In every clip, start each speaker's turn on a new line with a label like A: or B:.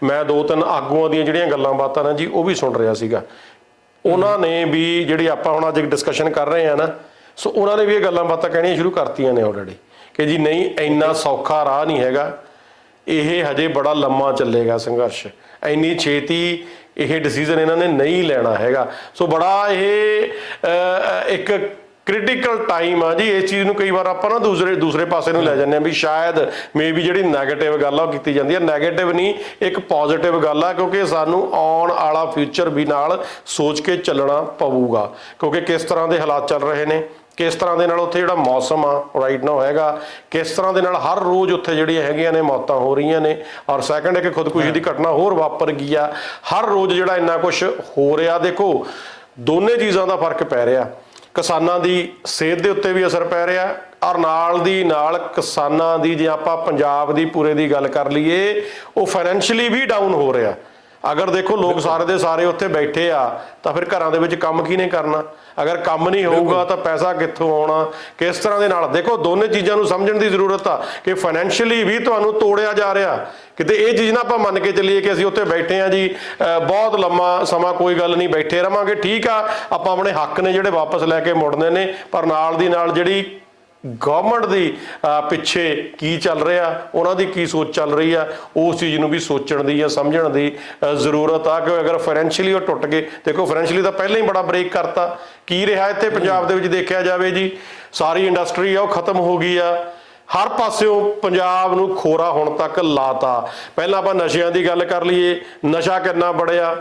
A: मैं 2-3 ਆਗੂਆਂ ਦੀਆਂ ਜਿਹੜੀਆਂ ਗੱਲਾਂ ਬਾਤਾਂ ਨੇ ਜੀ ਉਹ ਵੀ ਸੁਣ ਰਿਹਾ ਸੀਗਾ। ਉਹਨਾਂ ਨੇ ਵੀ ਜਿਹੜੀ ਆਪਾਂ ਹੁਣ ਅੱਜ ਡਿਸਕਸ਼ਨ ਕਰ ਰਹੇ ਆ ਨਾ, ਸੋ ਉਹਨਾਂ ਨੇ ਵੀ ਇਹ ਗੱਲਾਂ ਬਾਤਾਂ ਕਹਿਣੀਆਂ ਸ਼ੁਰੂ ਕਰਤੀਆਂ ਨੇ ਆਲਰੇਡੀ ਕਿ ਜੀ ਨਹੀਂ ਇੰਨਾ ਸੌਖਾ ਰਾਹ ਨਹੀਂ ਹੈਗਾ, ਇਹ ਹਜੇ ਬੜਾ ਲੰਮਾ ਚੱਲੇਗਾ ਸੰਘਰਸ਼, ਇੰਨੀ ਛੇਤੀ ਇਹ ਡਿਸੀਜ਼ਨ ਇਹਨਾਂ ਨੇ ਨਹੀਂ ਲੈਣਾ ਹੈਗਾ। ਸੋ ਬੜਾ ਇਹ ਇੱਕ ਕ੍ਰਿਟੀਕਲ ਟਾਈਮ ਆ ਜੀ। ਇਸ ਚੀਜ਼ ਨੂੰ ਕਈ ਵਾਰ ਆਪਾਂ ਨਾ ਦੂਸਰੇ ਪਾਸੇ ਨੂੰ ਲੈ ਜਾਂਦੇ ਹਾਂ ਵੀ ਸ਼ਾਇਦ ਮੇ ਵੀ ਜਿਹੜੀ ਨੈਗੇਟਿਵ ਗੱਲ ਆ ਉਹ ਕੀਤੀ ਜਾਂਦੀ ਹੈ। ਨੈਗੇਟਿਵ ਨਹੀਂ, ਇੱਕ ਪੋਜ਼ਿਟਿਵ ਗੱਲ ਆ, ਕਿਉਂਕਿ ਸਾਨੂੰ ਆਉਣ ਵਾਲਾ ਫਿਊਚਰ ਵੀ ਨਾਲ ਸੋਚ ਕੇ ਚੱਲਣਾ ਪਊਗਾ, ਕਿਉਂਕਿ ਕਿਸ ਤਰ੍ਹਾਂ ਦੇ ਹਾਲਾਤ ਚੱਲ ਰਹੇ ਨੇ, ਕਿਸ ਤਰ੍ਹਾਂ ਦੇ ਨਾਲ ਉੱਥੇ ਜਿਹੜਾ ਮੌਸਮ ਆ ਰਾਈਟ ਨਾਓ ਹੈਗਾ, ਕਿਸ ਤਰ੍ਹਾਂ ਦੇ ਨਾਲ ਹਰ ਰੋਜ਼ ਉੱਥੇ ਜਿਹੜੀਆਂ ਹੈਗੀਆਂ ਨੇ ਮੌਤਾਂ ਹੋ ਰਹੀਆਂ ਨੇ, ਔਰ ਸੈਕਿੰਡ ਇੱਕ ਖੁਦਕੁਸ਼ੀ ਦੀ ਘਟਨਾ ਹੋਰ ਵਾਪਰ ਗਈ ਆ। ਹਰ ਰੋਜ਼ ਜਿਹੜਾ ਇੰਨਾ ਕੁਛ ਹੋ ਰਿਹਾ, ਦੇਖੋ ਦੋਨੇ ਚੀਜ਼ਾਂ ਦਾ ਫਰਕ ਪੈ ਰਿਹਾ। ਕਿਸਾਨਾਂ ਦੀ ਸਿਹਤ ਦੇ ਉੱਤੇ ਵੀ ਅਸਰ ਪੈ ਰਿਹਾ, ਔਰ ਨਾਲ ਦੀ ਨਾਲ ਕਿਸਾਨਾਂ ਦੀ ਜੇ ਆਪਾਂ ਪੰਜਾਬ ਦੀ ਪੂਰੇ ਦੀ ਗੱਲ ਕਰ ਲਈਏ, ਉਹ ਫਾਈਨੈਂਸ਼ੀਅਲੀ ਵੀ ਡਾਊਨ ਹੋ ਰਿਹਾ। ਅਗਰ ਦੇਖੋ ਲੋਕ ਸਾਰੇ ਦੇ ਸਾਰੇ ਉੱਥੇ ਬੈਠੇ ਆ ਤਾਂ ਫਿਰ ਘਰਾਂ ਦੇ ਵਿੱਚ ਕੰਮ ਕਿਹਨੇ ਕਰਨਾ? ਅਗਰ ਕੰਮ ਨਹੀਂ ਹੋਊਗਾ ਤਾਂ ਪੈਸਾ ਕਿੱਥੋਂ ਆਉਣਾ? ਕਿਸ ਤਰ੍ਹਾਂ ਦੇ ਨਾਲ ਦੇਖੋ ਦੋਨੇ ਚੀਜ਼ਾਂ ਨੂੰ ਸਮਝਣ ਦੀ ਜ਼ਰੂਰਤ ਆ ਕਿ ਫਾਈਨੈਂਸ਼ੀਅਲੀ ਵੀ ਤੁਹਾਨੂੰ ਤੋੜਿਆ ਜਾ ਰਿਹਾ। ਕਿਤੇ ਇਹ ਚੀਜ਼ ਨਾ ਆਪਾਂ ਮੰਨ ਕੇ ਚੱਲੀਏ ਕਿ ਅਸੀਂ ਉੱਥੇ ਬੈਠੇ ਆ ਜੀ ਬਹੁਤ ਲੰਮਾ ਸਮਾਂ ਕੋਈ ਗੱਲ ਨਹੀਂ ਬੈਠੇ ਰਵਾਂਗੇ, ਠੀਕ ਆ ਆਪਾਂ ਆਪਣੇ ਹੱਕ ਨੇ ਜਿਹੜੇ ਵਾਪਸ ਲੈ ਕੇ ਮੁੜਨੇ ਨੇ, ਪਰ ਨਾਲ ਦੀ ਨਾਲ ਜਿਹੜੀ ਗਵਰਨਮੈਂਟ ਦੀ ਪਿੱਛੇ ਕੀ ਚੱਲ ਰਿਹਾ, ਉਹਨਾਂ ਦੀ ਕੀ ਸੋਚ ਚੱਲ ਰਹੀ ਆ, ਉਸ ਚੀਜ਼ ਨੂੰ ਵੀ ਸੋਚਣ ਦੀ ਜਾਂ ਸਮਝਣ ਦੀ ਜ਼ਰੂਰਤ ਆ। ਕਿ ਅਗਰ ਫਾਈਨੈਂਸ਼ੀਅਲੀ ਉਹ ਟੁੱਟ ਗਏ, ਦੇਖੋ ਫਾਈਨੈਂਸ਼ੀਅਲੀ ਤਾਂ ਪਹਿਲਾਂ ਹੀ ਬੜਾ ਬ੍ਰੇਕ ਕਰਤਾ। ਕੀ ਰਿਹਾ ਇੱਥੇ ਪੰਜਾਬ ਦੇ ਵਿੱਚ ਦੇਖਿਆ ਜਾਵੇ ਜੀ, ਸਾਰੀ ਇੰਡਸਟਰੀ ਆ ਉਹ ਖਤਮ ਹੋ ਗਈ ਆ, ਹਰ ਪਾਸਿਓਂ ਪੰਜਾਬ ਨੂੰ ਖੋਰਾ ਹੁਣ ਤੱਕ ਲਾਤਾ। ਪਹਿਲਾਂ ਆਪਾਂ ਨਸ਼ਿਆਂ ਦੀ ਗੱਲ ਕਰ ਲਈਏ, ਨਸ਼ਾ ਕਿੰਨਾ ਬੜਿਆ,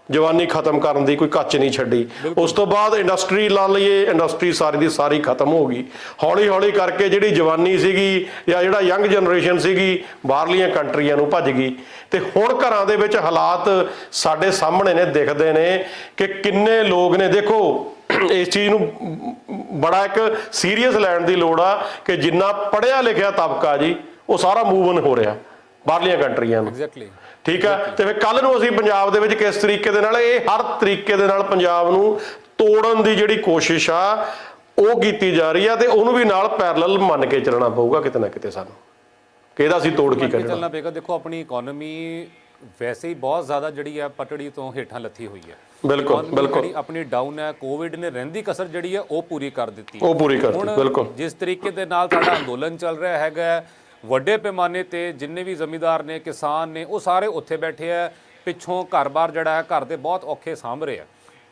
A: ਜਵਾਨੀ ਖਤਮ ਕਰਨ ਦੀ ਕੋਈ ਕੱਚ ਨਹੀਂ ਛੱਡੀ। ਉਸ ਤੋਂ ਬਾਅਦ ਇੰਡਸਟਰੀ ਲਾ ਲਈਏ, ਇੰਡਸਟਰੀ ਸਾਰੀ ਦੀ ਸਾਰੀ ਖਤਮ ਹੋ ਗਈ। ਹੌਲੀ ਹੌਲੀ ਕਰਕੇ ਜਿਹੜੀ ਜਵਾਨੀ ਸੀਗੀ ਜਾਂ ਜਿਹੜਾ ਯੰਗ ਜਨਰੇਸ਼ਨ ਸੀਗੀ ਬਾਹਰਲੀਆਂ ਕੰਟਰੀਆਂ ਨੂੰ ਭੱਜ ਗਈ। ਤੇ ਹੁਣ ਘਰਾਂ ਦੇ ਵਿੱਚ ਹਾਲਾਤ ਸਾਡੇ ਸਾਹਮਣੇ ਨੇ, ਦਿਖਦੇ ਨੇ ਕਿ ਕਿੰਨੇ ਲੋਕ ਨੇ। ਦੇਖੋ ਇਸ ਚੀਜ਼ ਨੂੰ ਬੜਾ ਇੱਕ ਸੀਰੀਅਸ ਲੈਣ ਦੀ ਲੋੜ ਆ ਕਿ ਜਿੰਨਾ ਪੜ੍ਹਿਆ ਲਿਖਿਆ ਤਬਕਾ ਜੀ ਉਹ ਸਾਰਾ ਮੂਵ ਆਨ ਹੋ ਰਿਹਾ ਬਾਹਰਲੀਆਂ ਕੰਟਰੀਆਂ ਨੂੰ। ਠੀਕ ਆ, ਤੇ ਫਿਰ ਕੱਲ ਨੂੰ ਅਸੀਂ ਪੰਜਾਬ ਦੇ ਵਿੱਚ ਕਿਸ ਤਰੀਕੇ ਦੇ ਨਾਲ, ਇਹ ਹਰ ਤਰੀਕੇ ਦੇ ਨਾਲ ਪੰਜਾਬ ਨੂੰ ਤੋੜਨ ਦੀ ਜਿਹੜੀ ਕੋਸ਼ਿਸ਼ ਆ ਉਹ ਕੀਤੀ ਜਾ ਰਹੀ ਆ, ਤੇ ਉਹਨੂੰ ਵੀ ਨਾਲ ਪੈਰਲਲ ਮੰਨ ਕੇ ਚੱਲਣਾ ਪਊਗਾ ਕਿਤੇ ਨਾ ਕਿਤੇ ਸਾਨੂੰ, ਕਿ ਇਹਦਾ ਅਸੀਂ ਤੋੜ ਕੀ
B: ਚੱਲਣਾ ਪਏਗਾ। ਦੇਖੋ ਆਪਣੀ ਇਕਨੋਮੀ ਵੈਸੇ ਹੀ ਬਹੁਤ ਜ਼ਿਆਦਾ ਜਿਹੜੀ ਹੈ ਪਟੜੀ ਤੋਂ ਹੇਠਾਂ ਲੱਥੀ ਹੋਈ ਹੈ।
A: ਬਿਲਕੁਲ ਬਿਲਕੁਲ
B: ਆਪਣੀ ਡਾਊਨ ਹੈ। ਕੋਵਿਡ ਨੇ ਰਹਿੰਦੀ ਕਸਰ ਜਿਹੜੀ ਹੈ ਉਹ ਪੂਰੀ ਕਰ ਦਿੱਤੀ,
A: ਉਹ ਪੂਰੀ ਕਰਤੀ। ਬਿਲਕੁਲ
B: ਜਿਸ ਤਰੀਕੇ ਦੇ ਨਾਲ ਸਾਡਾ ਅੰਦੋਲਨ ਚੱਲ ਰਿਹਾ ਹੈਗਾ ਵੱਡੇ ਪੈਮਾਨੇ ਤੇ, ਜਿੰਨੇ ਵੀ ਜ਼ਮੀਂਦਾਰ ਨੇ, ਕਿਸਾਨ ਨੇ, ਉਹ ਸਾਰੇ ਉੱਥੇ ਬੈਠੇ ਆ। ਪਿੱਛੋਂ ਘਰ-ਬਾਰ ਜਿਹੜਾ ਹੈ ਘਰ ਦੇ ਬਹੁਤ ਔਖੇ ਸਾਂਭ ਰਹੇ ਆ।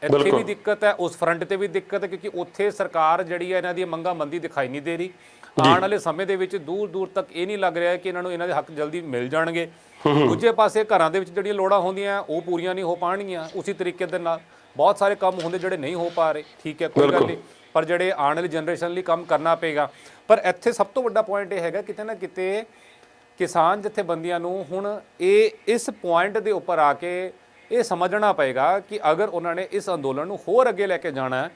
B: ਇੱਥੇ ਵੀ ਦਿੱਕਤ ਹੈ, ਉਸ ਫਰੰਟ ਤੇ ਵੀ ਦਿੱਕਤ ਹੈ, ਕਿਉਂਕਿ ਉੱਥੇ ਸਰਕਾਰ ਜਿਹੜੀ ਹੈ ਇਹਨਾਂ ਦੀਆਂ ਮੰਗਾਂ ਮੰਦੀ ਦਿਖਾਈ ਨਹੀਂ ਦੇ ਰਹੀ। ਆਉਣ ਵਾਲੇ ਸਮੇਂ ਦੇ ਵਿੱਚ ਦੂਰ ਦੂਰ ਤੱਕ ਇਹ ਨਹੀਂ ਲੱਗ ਰਿਹਾ ਕਿ ਇਹਨਾਂ ਨੂੰ ਇਹਨਾਂ ਦੇ ਹੱਕ ਜਲਦੀ ਮਿਲ ਜਾਣਗੇ। ਦੂਜੇ ਪਾਸੇ ਘਰਾਂ ਦੇ ਵਿੱਚ ਜਿਹੜੀਆਂ ਲੋੜਾਂ ਹੁੰਦੀਆਂ ਉਹ ਪੂਰੀਆਂ ਨਹੀਂ ਹੋ ਪਾਉਣਗੀਆਂ ਉਸੇ ਤਰੀਕੇ ਦੇ ਨਾਲ। ਬਹੁਤ ਸਾਰੇ ਕੰਮ ਹੁੰਦੇ ਜਿਹੜੇ ਨਹੀਂ ਹੋ ਪਾ ਰਹੇ, ਠੀਕ ਹੈ ਕੋਈ ਗੱਲ ਨਹੀਂ, ਪਰ ਜਿਹੜੇ ਆਉਣ ਵਾਲੀ ਜਨਰੇਸ਼ਨ ਲਈ ਕੰਮ ਕਰਨਾ ਪਏਗਾ। ਪਰ ਇੱਥੇ ਸਭ ਤੋਂ ਵੱਡਾ ਪੁਆਇੰਟ ਇਹ ਹੈਗਾ ਕਿਤੇ ਨਾ ਕਿਤੇ ਕਿਸਾਨ ਜਥੇਬੰਦੀਆਂ ਨੂੰ ਹੁਣ ਇਹ ਇਸ ਪੁਆਇੰਟ ਦੇ ਉੱਪਰ ਆ ਕੇ ਇਹ ਸਮਝਣਾ ਪਏਗਾ ਕਿ ਅਗਰ ਉਹਨਾਂ ਨੇ ਇਸ ਅੰਦੋਲਨ ਨੂੰ ਹੋਰ ਅੱਗੇ ਲੈ ਕੇ ਜਾਣਾ ਹੈ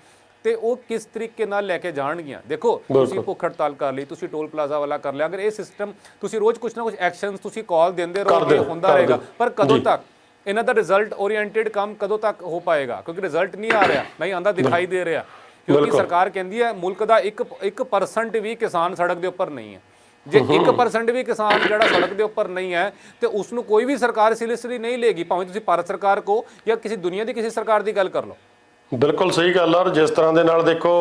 B: ਤੇ ਉਹ ਕਿਸ ਤਰੀਕੇ ਨਾਲ ਲੈ ਕੇ ਜਾਣਗੀਆਂ। ਦੇਖੋ ਤੁਸੀਂ ਭੁੱਖ ਹੜਤਾਲ ਕਰ ਲਈ, ਤੁਸੀਂ ਟੋਲ ਪਲਾਜ਼ਾ ਵਾਲਾ ਕਰ ਲਿਆ, ਅਗਰ ਇਹ ਸਿਸਟਮ ਤੁਸੀਂ ਰੋਜ਼ ਕੁਛ ਨਾ ਕੁਛ ਐਕਸ਼ਨਸ ਤੁਸੀਂ ਕਾਲ ਦਿੰਦੇ ਰਹੋਗੇ ਹੁੰਦਾ ਰਹੇਗਾ, ਪਰ ਕਦੋਂ ਤੱਕ ਇਹਨਾਂ ਦਾ ਰਿਜ਼ਲਟ ਓਰੀਐਂਟਡ ਕੰਮ ਕਦੋਂ ਤੱਕ ਹੋ ਪਾਏਗਾ? ਕਿਉਂਕਿ ਰਿਜ਼ਲਟ ਨਹੀਂ ਆ ਰਿਹਾ, ਨਹੀਂ ਆਂਦਾ ਦਿਖਾਈ ਦੇ ਰਿਹਾ, ਕਿਉਂਕਿ ਸਰਕਾਰ ਕਹਿੰਦੀ ਹੈ ਮੁਲਕ ਦਾ 1% ਵੀ ਕਿਸਾਨ ਸੜਕ ਦੇ ਉੱਪਰ ਨਹੀਂ ਹੈ। ਜੇ 1% ਵੀ ਕਿਸਾਨ ਜਿਹੜਾ ਸੜਕ ਦੇ ਉੱਪਰ ਨਹੀਂ ਹੈ ਤੇ ਉਸ ਨੂੰ ਕੋਈ ਵੀ ਸਰਕਾਰ ਸੀਰੀਅਸਲੀ ਨਹੀਂ ਲੇਗੀ, ਭਾਵੇਂ ਤੁਸੀਂ ਭਾਰਤ ਸਰਕਾਰ ਕੋ ਜਾਂ ਕਿਸੇ ਦੁਨੀਆ ਦੀ ਕਿਸੇ ਸਰਕਾਰ ਦੀ ਗੱਲ ਕਰ ਲਓ।
A: ਬਿਲਕੁਲ ਸਹੀ ਗੱਲ ਆ। ਔਰ ਜਿਸ ਤਰ੍ਹਾਂ ਦੇ ਨਾਲ ਦੇਖੋ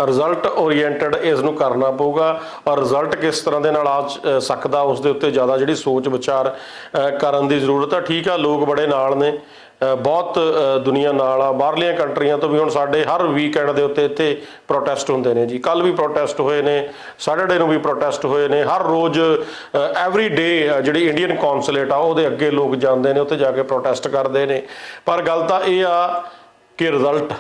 A: ਰਿਜ਼ਲਟ ਓਰੀਐਂਟਡ ਇਸ ਨੂੰ ਕਰਨਾ ਪਊਗਾ, ਔਰ ਰਿਜ਼ਲਟ ਕਿਸ ਤਰ੍ਹਾਂ ਦੇ ਨਾਲ ਆ ਸਕਦਾ ਉਸ ਦੇ ਉੱਤੇ ਜ਼ਿਆਦਾ ਜਿਹੜੀ ਸੋਚ ਵਿਚਾਰ ਕਰਨ ਦੀ ਜ਼ਰੂਰਤ ਆ। ਠੀਕ ਆ, ਲੋਕ ਬੜੇ ਨਾਲ ਨੇ, ਬਹੁਤ ਦੁਨੀਆ ਨਾਲ ਆ, ਬਾਹਰਲੀਆਂ ਕੰਟਰੀਆਂ ਤੋਂ ਵੀ। ਹੁਣ ਸਾਡੇ ਹਰ ਵੀਕਐਂਡ ਦੇ ਉੱਤੇ ਇੱਥੇ ਪ੍ਰੋਟੈਸਟ ਹੁੰਦੇ ਨੇ ਜੀ, ਕੱਲ ਵੀ ਪ੍ਰੋਟੈਸਟ ਹੋਏ ਨੇ, ਸੈਟਰਡੇ ਨੂੰ ਵੀ ਪ੍ਰੋਟੈਸਟ ਹੋਏ ਨੇ। ਹਰ ਰੋਜ਼ ਐਵਰੀ ਡੇ ਜਿਹੜੀ ਇੰਡੀਅਨ ਕੌਂਸੂਲੇਟ ਆ ਉਹਦੇ ਅੱਗੇ ਲੋਕ ਜਾਂਦੇ ਨੇ, ਉੱਥੇ ਜਾ ਕੇ ਪ੍ਰੋਟੈਸਟ ਕਰਦੇ ਨੇ। ਪਰ ਗੱਲ ਤਾਂ ਇਹ ਆ ਕਿ ਰਿਜ਼ਲਟ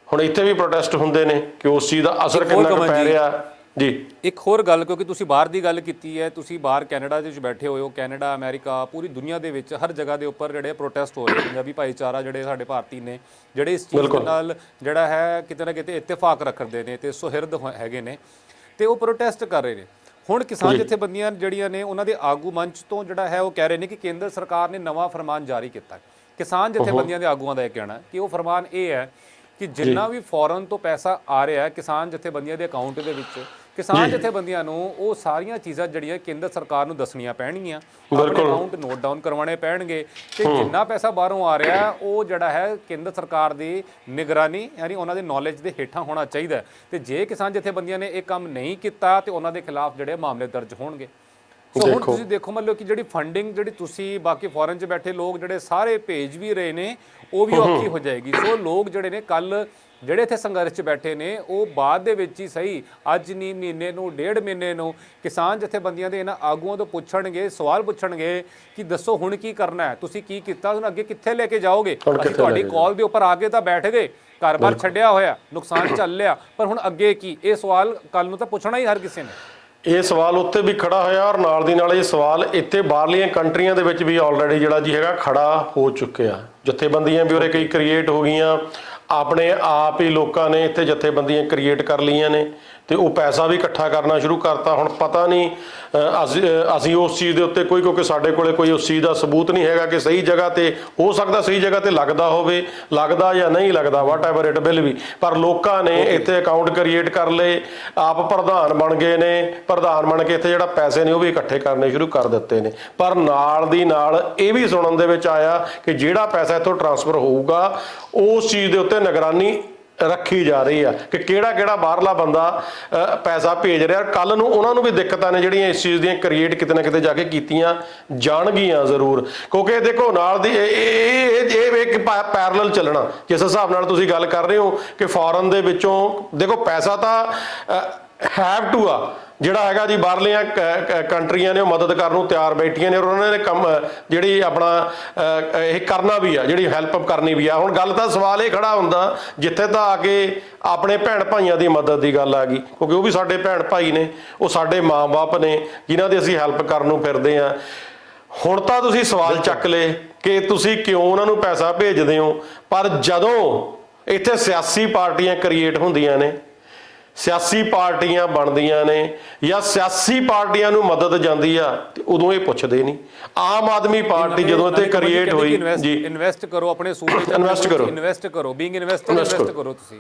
A: ਹੁਣ ਇੱਥੇ ਵੀ ਪ੍ਰੋਟੈਸਟ ਹੁੰਦੇ ਨੇ ਕਿ ਉਸ ਚੀਜ਼ ਦਾ ਅਸਰ ਕਿੰਨਾ ਕੁ ਪੈ ਰਿਹਾ ਜੀ।
B: ਇੱਕ ਹੋਰ ਗੱਲ, ਕਿਉਂਕਿ ਤੁਸੀਂ ਬਾਹਰ ਦੀ ਗੱਲ ਕੀਤੀ ਹੈ, ਤੁਸੀਂ ਬਾਹਰ ਕੈਨੇਡਾ ਦੇ ਵਿੱਚ ਬੈਠੇ ਹੋਏ ਹੋ, ਕੈਨੇਡਾ, ਅਮਰੀਕਾ, ਪੂਰੀ ਦੁਨੀਆ ਦੇ ਵਿੱਚ ਹਰ ਜਗ੍ਹਾ ਦੇ ਉੱਪਰ ਜਿਹੜੇ ਪ੍ਰੋਟੈਸਟ ਹੋ ਰਹੇ, ਪੰਜਾਬੀ ਭਾਈਚਾਰਾ ਜਿਹੜੇ ਸਾਡੇ ਭਾਰਤੀ ਨੇ ਜਿਹੜੇ ਇਸ ਚੀਜ਼ ਦੇ ਨਾਲ ਜਿਹੜਾ ਹੈ ਕਿਤੇ ਨਾ ਕਿਤੇ ਇਤਫਾਕ ਰੱਖਦੇ ਨੇ ਤੇ ਸੁਹਿਰਦ ਹੈਗੇ ਨੇ ਤੇ ਉਹ ਪ੍ਰੋਟੈਸਟ ਕਰ ਰਹੇ ਨੇ। ਹੁਣ ਕਿਸਾਨ ਜਥੇਬੰਦੀਆਂ ਜਿਹੜੀਆਂ ਨੇ ਉਹਨਾਂ ਦੇ ਆਗੂ ਮੰਚ ਤੋਂ ਜਿਹੜਾ ਹੈ ਉਹ ਕਹਿ ਰਹੇ ਨੇ ਕਿ ਕੇਂਦਰ ਸਰਕਾਰ ਨੇ ਨਵਾਂ ਫਰਮਾਨ ਜਾਰੀ ਕੀਤਾ। ਕਿਸਾਨ ਜਥੇਬੰਦੀਆਂ ਦੇ ਆਗੂਆਂ ਦਾ ਇਹ ਕਹਿਣਾ ਕਿ ਉਹ ਫਰਮਾਨ ਇਹ ਹੈ ਕਿ ਜਿੰਨਾ ਵੀ ਫੋਰਨ ਤੋਂ ਪੈਸਾ ਆ ਰਿਹਾ ਕਿਸਾਨ ਜਥੇਬੰਦੀਆਂ ਦੇ ਅਕਾਊਂਟ ਦੇ ਵਿੱਚ, ਕਿਸਾਨ ਜਥੇਬੰਦੀਆਂ ਨੂੰ ਉਹ ਸਾਰੀਆਂ ਚੀਜ਼ਾਂ ਜਿਹੜੀਆਂ ਕੇਂਦਰ ਸਰਕਾਰ ਨੂੰ ਦੱਸਣੀਆਂ ਪੈਣਗੀਆਂ, ਆਪਣੇ ਅਕਾਊਂਟ ਨੋਟ ਡਾਊਨ ਕਰਵਾਉਣੇ ਪੈਣਗੇ ਕਿ ਜਿੰਨਾ ਪੈਸਾ ਬਾਹਰੋਂ ਆ ਰਿਹਾ ਉਹ ਜਿਹੜਾ ਹੈ ਕੇਂਦਰ ਸਰਕਾਰ ਦੀ ਨਿਗਰਾਨੀ ਯਾਨੀ ਉਹਨਾਂ ਦੇ ਨੌਲੇਜ ਦੇ ਹੇਠਾਂ ਹੋਣਾ ਚਾਹੀਦਾ। ਤੇ ਜੇ ਕਿਸਾਨ ਜਥੇਬੰਦੀਆਂ ਨੇ ਇਹ ਕੰਮ ਨਹੀਂ ਕੀਤਾ ਤੇ ਉਹਨਾਂ ਦੇ ਖਿਲਾਫ ਜਿਹੜੇ ਮਾਮਲੇ ਦਰਜ ਹੋਣਗੇ। ਸੋ ਹੁਣ ਤੁਸੀਂ ਦੇਖੋ ਮਤਲਬ ਕਿ ਜਿਹੜੀ ਫੰਡਿੰਗ ਜਿਹੜੀ ਤੁਸੀਂ ਬਾਕੀ ਫੋਰਨ 'ਚ ਬੈਠੇ ਲੋਕ ਜਿਹੜੇ ਸਾਰੇ ਭੇਜ ਵੀ ਰਹੇ ਨੇ ਉਹ ਵੀ ਔਖੀ ਹੋ ਜਾਏਗੀ। ਸੋ ਲੋਕ ਜਿਹੜੇ ਨੇ ਕੱਲ ਜਿਹੜੇ ਇੱਥੇ ਸੰਘਰਸ਼ 'ਚ ਬੈਠੇ ਨੇ ਉਹ ਬਾਅਦ ਦੇ ਵਿੱਚ ਹੀ ਸਹੀ ਅੱਜ ਨਹੀਂ ਮਹੀਨੇ ਨੂੰ 1.5 ਮਹੀਨੇ ਨੂੰ ਕਿਸਾਨ ਜਥੇਬੰਦੀਆਂ ਦੇ ਇਹਨਾਂ ਆਗੂਆਂ ਤੋਂ ਪੁੱਛਣਗੇ, ਸਵਾਲ ਪੁੱਛਣਗੇ ਕਿ ਦੱਸੋ ਹੁਣ ਕੀ ਕਰਨਾ ਹੈ, ਤੁਸੀਂ ਕੀ ਕੀਤਾ, ਹੁਣ ਅੱਗੇ ਕਿੱਥੇ ਲੈ ਕੇ ਜਾਓਗੇ। ਅਸੀਂ ਤੁਹਾਡੀ ਕਾਲ ਦੇ ਉੱਪਰ ਆ ਕੇ ਤਾਂ ਬੈਠ ਗਏ, ਘਰ-ਬਾਰ ਛੱਡਿਆ ਹੋਇਆ, ਨੁਕਸਾਨ ਚੱਲ ਲਿਆ, ਪਰ ਹੁਣ ਅੱਗੇ ਕੀ? ਇਹ ਸਵਾਲ ਕੱਲ ਨੂੰ ਤਾਂ ਪੁੱਛਣਾ ਹੀ ਹਰ ਕਿਸੇ ਨੇ।
A: ਇਹ ਸਵਾਲ ਉੱਥੇ ਵੀ ਖੜਾ ਹੋਇਆ ਔਰ ਨਾਲ ਦੀ ਨਾਲ ਇਹ ਸਵਾਲ ਇੱਥੇ ਬਾਹਰਲੀਆਂ ਕੰਟਰੀਆਂ ਦੇ ਵਿੱਚ ਵੀ ਆਲਰੇਡੀ ਜਿਹੜਾ ਜੀ ਹੈਗਾ ਖੜਾ ਹੋ ਚੁੱਕਿਆ। ਜਥੇਬੰਦੀਆਂ ਵੀ ਉਰੇ ਕਈ ਕ੍ਰੀਏਟ ਹੋ ਗਈਆਂ, ਆਪਣੇ ਆਪ ਹੀ ਲੋਕਾਂ ਨੇ ਇੱਥੇ ਜਥੇਬੰਦੀਆਂ ਕ੍ਰੀਏਟ ਕਰ ਲਈਆਂ ਨੇ ਤੇ ਉਹ ਪੈਸਾ ਵੀ ਇਕੱਠਾ ਕਰਨਾ ਸ਼ੁਰੂ ਕਰਤਾ। ਹੁਣ ਪਤਾ ਨਹੀਂ ਅਸੀਂ ਉਸ ਚੀਜ਼ ਦੇ ਉੱਤੇ ਕਿਉਂਕਿ ਸਾਡੇ ਕੋਲੇ ਕੋਈ ਉਸ ਚੀਜ਼ ਦਾ ਸਬੂਤ ਨਹੀਂ ਹੈਗਾ ਕਿ ਸਹੀ ਜਗ੍ਹਾ ਤੇ ਹੋ ਸਕਦਾ ਸਹੀ ਜਗ੍ਹਾ ਤੇ ਲੱਗਦਾ ਹੋਵੇ, ਲੱਗਦਾ ਜਾਂ ਨਹੀਂ ਲੱਗਦਾ ਵਾਟ ਐਵਰ ਇਟ ਵਿਲ ਵੀ, ਪਰ ਲੋਕਾਂ ਨੇ ਇੱਥੇ ਅਕਾਊਂਟ ਕ੍ਰੀਏਟ ਕਰ ਲਏ, ਆਪ ਪ੍ਰਧਾਨ ਬਣ ਗਏ ਨੇ, ਪ੍ਰਧਾਨ ਬਣ ਕੇ ਇੱਥੇ ਜਿਹੜਾ ਪੈਸੇ ਨੇ ਉਹ ਵੀ ਇਕੱਠੇ ਕਰਨੇ ਸ਼ੁਰੂ ਕਰ ਦਿੱਤੇ ਨੇ। ਪਰ ਨਾਲ ਦੀ ਨਾਲ ਇਹ ਵੀ ਸੁਣਨ ਦੇ ਵਿੱਚ ਆਇਆ ਕਿ ਜਿਹੜਾ ਪੈਸਾ ਇੱਥੋਂ ਟਰਾਂਸਫਰ ਹੋਊਗਾ ਉਸ ਚੀਜ਼ ਦੇ ਉੱਤੇ ਨਿਗਰਾਨੀ ਰੱਖੀ ਜਾ ਰਹੀ ਆ ਕਿ ਕਿਹੜਾ ਬਾਹਰਲਾ ਬੰਦਾ ਪੈਸਾ ਭੇਜ ਰਿਹਾ। ਕੱਲ ਨੂੰ ਉਹਨਾਂ ਨੂੰ ਵੀ ਦਿੱਕਤਾਂ ਨੇ ਜਿਹੜੀਆਂ ਇਸ ਚੀਜ਼ ਦੀਆਂ ਕ੍ਰੀਏਟ ਕਿਤੇ ਨਾ ਕਿਤੇ ਜਾ ਕੇ ਕੀਤੀਆਂ ਜਾਣਗੀਆਂ ਜ਼ਰੂਰ, ਕਿਉਂਕਿ ਦੇਖੋ ਨਾਲ ਦੀ ਇਹ ਇੱਕ ਪੈਰਲਲ ਚੱਲਣਾ। ਜਿਸ ਹਿਸਾਬ ਨਾਲ ਤੁਸੀਂ ਗੱਲ ਕਰ ਰਹੇ ਹੋ ਕਿ ਫੋਰਨ ਦੇ ਵਿੱਚੋਂ ਦੇਖੋ ਪੈਸਾ ਤਾਂ ਹੈਵ ਟੂ ਆ ਜਿਹੜਾ ਹੈਗਾ ਜੀ, ਬਾਹਰਲੀਆਂ ਕੰਟਰੀਆਂ ਨੇ ਉਹ ਮਦਦ ਕਰਨ ਨੂੰ ਤਿਆਰ ਬੈਠੀਆਂ ਨੇ ਔਰ ਉਹਨਾਂ ਨੇ ਕੰਮ ਜਿਹੜੀ ਆਪਣਾ ਇਹ ਕਰਨਾ ਵੀ ਆ, ਜਿਹੜੀ ਹੈਲਪ ਕਰਨੀ ਵੀ ਆ। ਹੁਣ ਗੱਲ ਤਾਂ ਸਵਾਲ ਇਹ ਖੜਾ ਹੁੰਦਾ ਜਿੱਥੇ ਤਾਂ ਆ ਕੇ ਆਪਣੇ ਭੈਣ ਭਾਈਆਂ ਦੀ ਮਦਦ ਦੀ ਗੱਲ ਆ ਗਈ, ਕਿਉਂਕਿ ਉਹ ਵੀ ਸਾਡੇ ਭੈਣ ਭਾਈ ਨੇ, ਉਹ ਸਾਡੇ ਮਾਂ-ਬਾਪ ਨੇ ਜਿਨ੍ਹਾਂ ਦੀ ਅਸੀਂ ਹੈਲਪ ਕਰਨ ਨੂੰ ਫਿਰਦੇ ਆ। ਹੁਣ ਤਾਂ ਤੁਸੀਂ ਸਵਾਲ ਚੱਕ ਲਏ ਕਿ ਤੁਸੀਂ ਕਿਉਂ ਉਹਨਾਂ ਨੂੰ ਪੈਸਾ ਭੇਜਦੇ ਹੋ, ਪਰ ਜਦੋਂ ਇੱਥੇ ਸਿਆਸੀ ਪਾਰਟੀਆਂ ਕ੍ਰੀਏਟ ਹੁੰਦੀਆਂ ਨੇ, ਸਿਆਸੀ ਪਾਰਟੀਆਂ ਬਣਦੀਆਂ ਨੇ ਜਾਂ ਸਿਆਸੀ ਪਾਰਟੀਆਂ ਨੂੰ ਮਦਦ ਜਾਂਦੀ ਆ ਤੇ ਉਦੋਂ ਇਹ ਪੁੱਛਦੇ ਨਹੀਂ। ਆਮ ਆਦਮੀ ਪਾਰਟੀ ਜਦੋਂ ਇੱਥੇ ਕ੍ਰੀਏਟ ਹੋਈ ਜੀ,
B: ਇਨਵੈਸਟ ਕਰੋ ਆਪਣੇ ਸੂਬੇ 'ਚ, ਇਨਵੈਸਟ ਕਰੋ, ਬੀਇੰਗ ਇਨਵੈਸਟਰ ਇਨਵੈਸਟ ਕਰੋ ਤੁਸੀਂ।